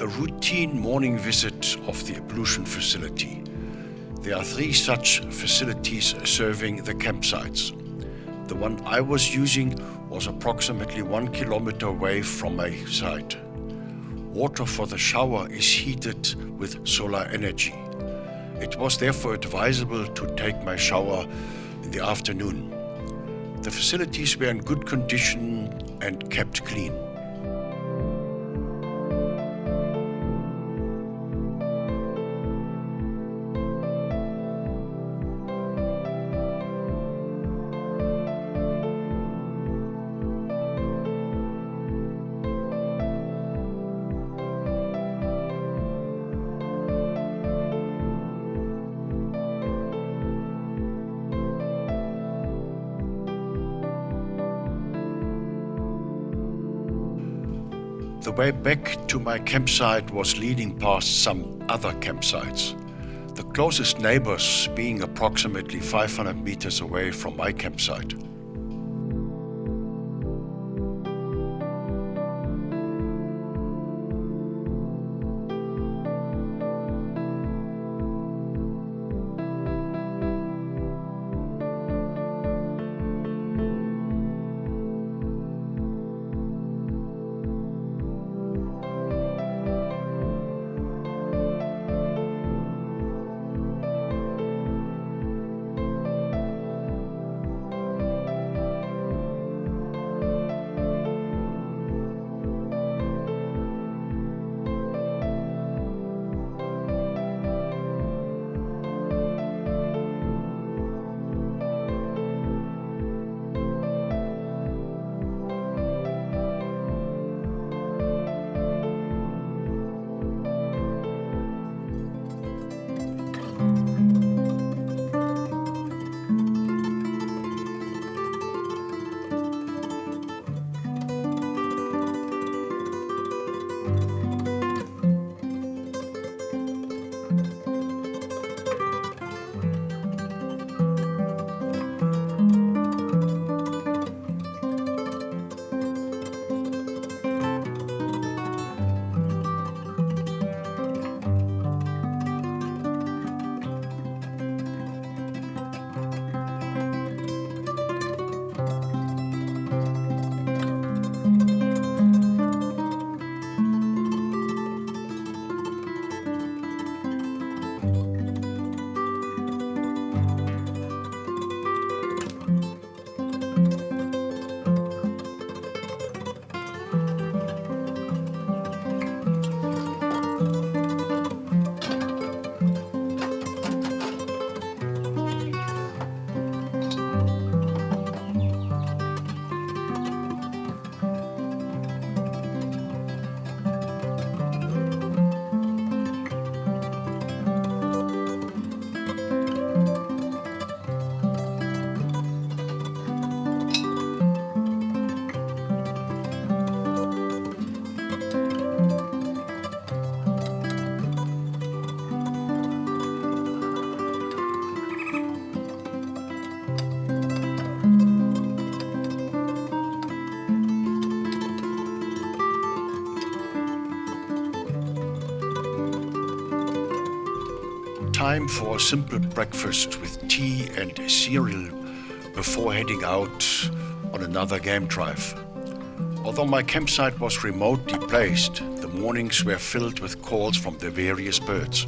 a routine morning visit of the ablution facility. There are 3 such facilities serving the campsites. The one I was using was approximately 1 kilometer away from my site. Water for the shower is heated with solar energy. It was therefore advisable to take my shower in the afternoon. The facilities were in good condition and kept clean. The way back to my campsite was leading past some other campsites, the closest neighbors being approximately 500 meters away from my campsite. Time for a simple breakfast with tea and cereal before heading out on another game drive. Although my campsite was remotely placed, the mornings were filled with calls from the various birds.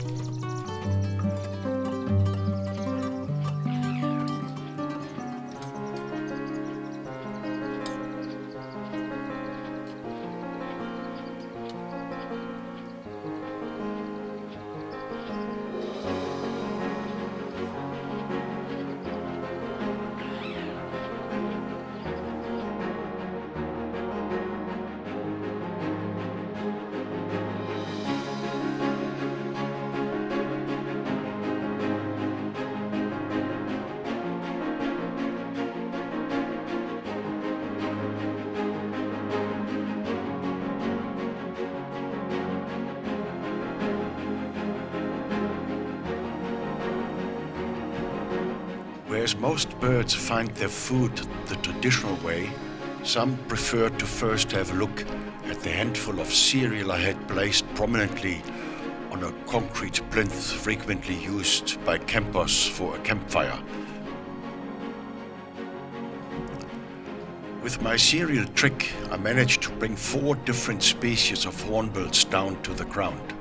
Whereas most birds find their food the traditional way, Some preferred to first have a look at the handful of cereal I had placed prominently on a concrete plinth frequently used by campers for a campfire. With my cereal trick, I managed to bring 4 different species of hornbills down to the ground.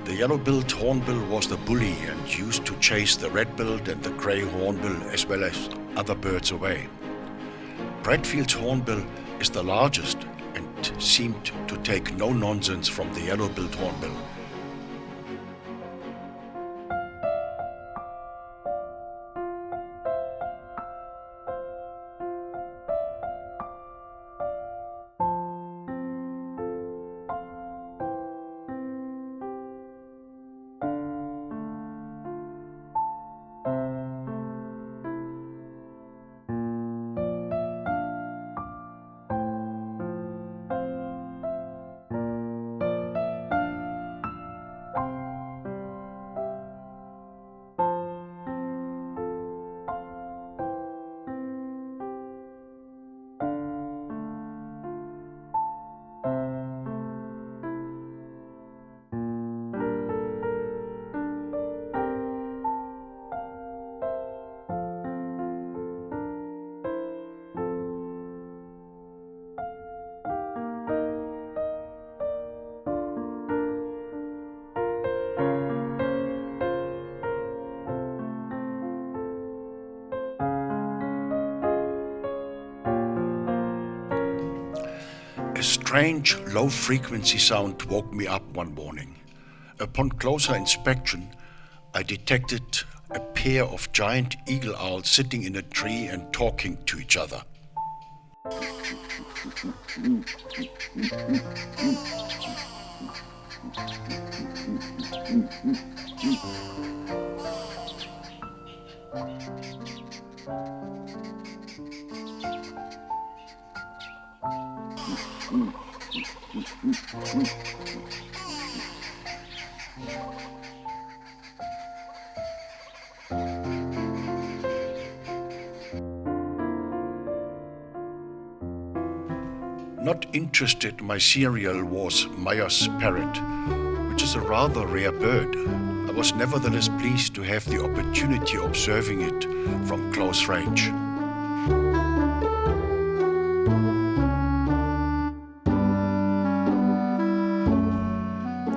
The yellow-billed hornbill was the bully and used to chase the red-billed and the grey hornbill as well as other birds away. Bradfield's hornbill is the largest and seemed to take no nonsense from the yellow-billed hornbill. A strange, low-frequency sound woke me up one morning. Upon closer inspection, I detected a pair of giant eagle owls sitting in a tree and talking to each other. Not interested in my cereal was Meyer's parrot, which is a rather rare bird. I was nevertheless pleased to have the opportunity of observing it from close range.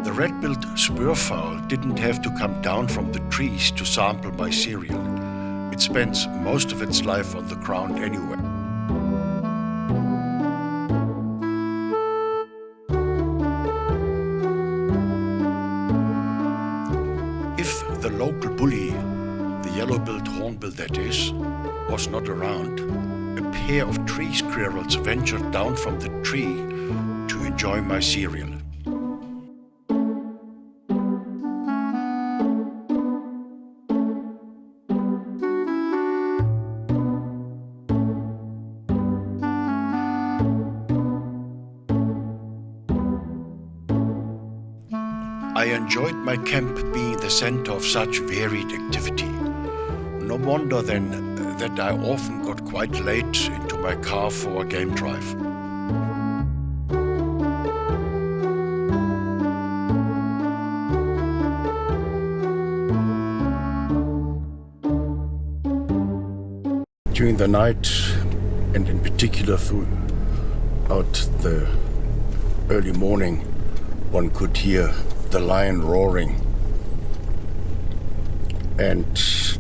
The red-billed spurfowl didn't have to come down from the trees to sample my cereal. It spends most of its life on the ground anyway. If the local bully, the yellow-billed hornbill that is, was not around, a pair of tree squirrels ventured down from the tree to enjoy my cereal. I enjoyed my camp being the center of such varied activity. No wonder then that I often got quite late into my car for a game drive. During the night, and in particular throughout the early morning, one could hear the lion roaring. And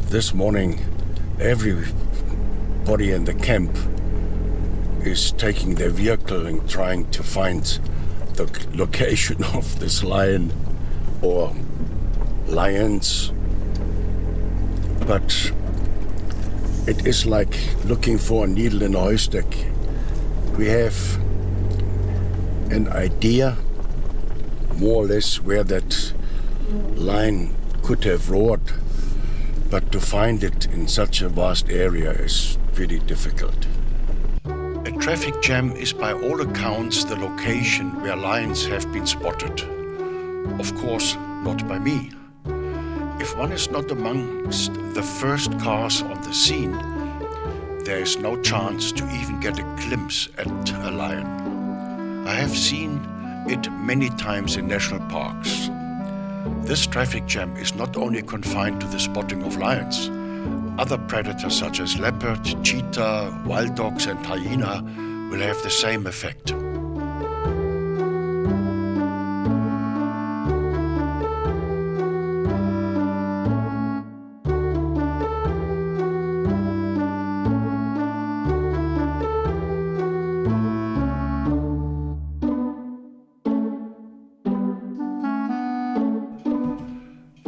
this morning, everybody in the camp is taking their vehicle and trying to find the location of this lion or lions. But it is like looking for a needle in a haystack. We have an idea more or less where that lion could have roared, but to find it in such a vast area is pretty difficult. A traffic jam is by all accounts the location where lions have been spotted. Of course, not by me. If one is not amongst the first cars on the scene, there is no chance to even get a glimpse at a lion. I have seen it many times in national parks. This traffic jam is not only confined to the spotting of lions. Other predators such as leopard, cheetah, wild dogs and hyena will have the same effect.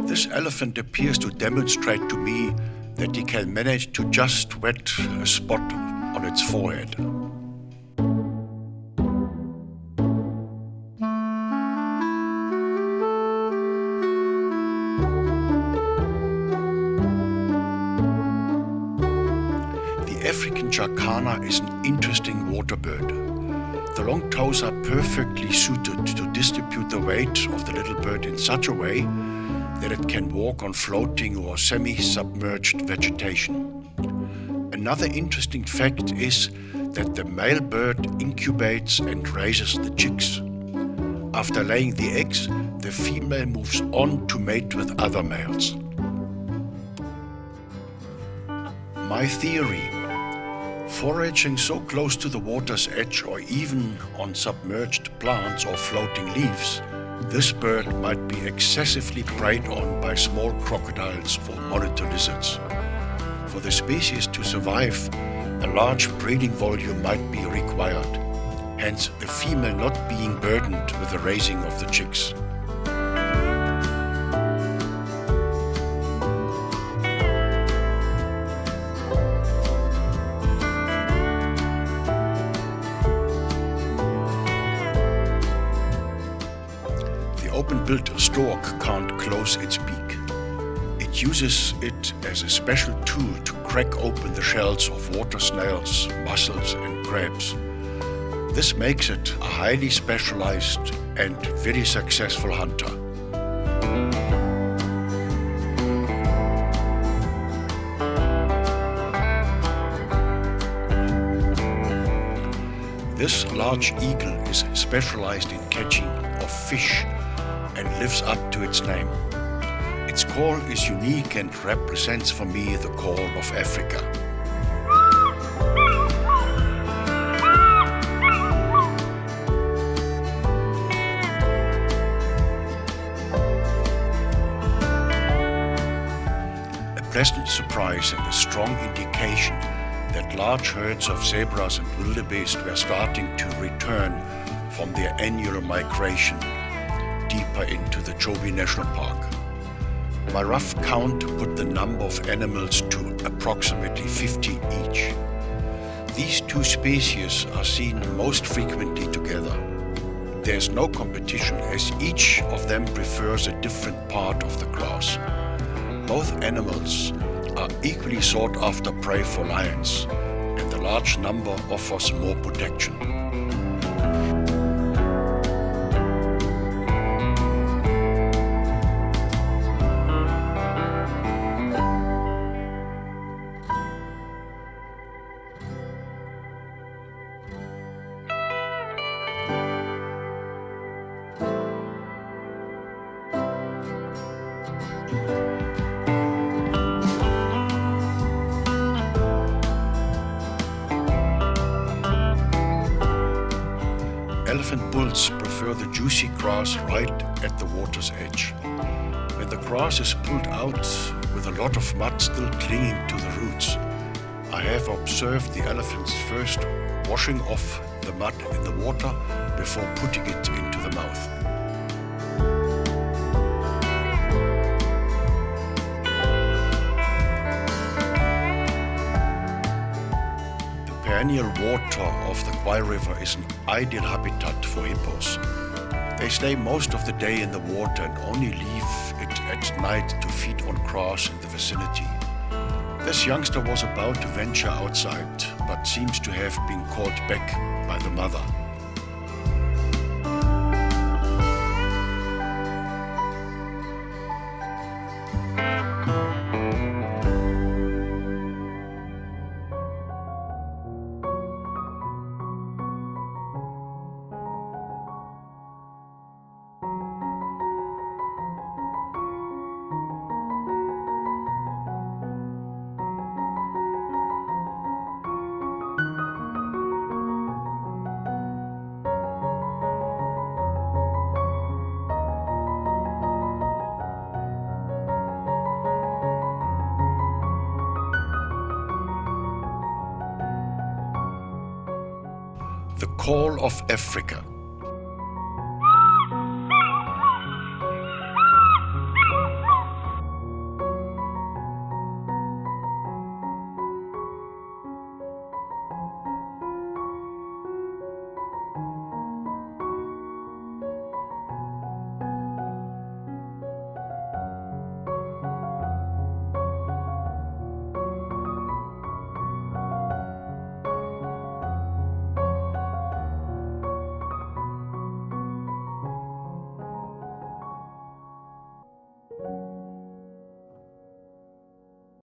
This elephant appears to demonstrate to me that he can manage to just wet a spot on its forehead. The African jacana is an interesting water bird. The long toes are perfectly suited to distribute the weight of the little bird in such a way that it can walk on floating or semi-submerged vegetation. Another interesting fact is that the male bird incubates and raises the chicks. After laying the eggs, the female moves on to mate with other males. My theory: foraging so close to the water's edge or even on submerged plants or floating leaves, this bird might be excessively preyed on by small crocodiles or monitor lizards. For the species to survive, a large breeding volume might be required, hence the female not being burdened with the raising of the chicks. Open-billed stork can't close its beak. It uses it as a special tool to crack open the shells of water snails, mussels and crabs. This makes it a highly specialized and very successful hunter. This large eagle is specialized in catching of fish and lives up to its name. Its call is unique and represents for me the call of Africa. A pleasant surprise and a strong indication that large herds of zebras and wildebeest were starting to return from their annual migration deeper into the Moremi National Park. My rough count put the number of animals to approximately 50 each. These two species are seen most frequently together. There is no competition as each of them prefers a different part of the grass. Both animals are equally sought after prey for lions, and the large number offers more protection. Elephant bulls prefer the juicy grass right at the water's edge. When the grass is pulled out with a lot of mud still clinging to the roots, I have observed the elephants first washing off the mud in the water before putting it into the mouth. The perennial water of the Khwai River is an ideal habitat for hippos. They stay most of the day in the water and only leave it at night to feed on grass in the vicinity. This youngster was about to venture outside, but seems to have been called back by the mother. call of Africa.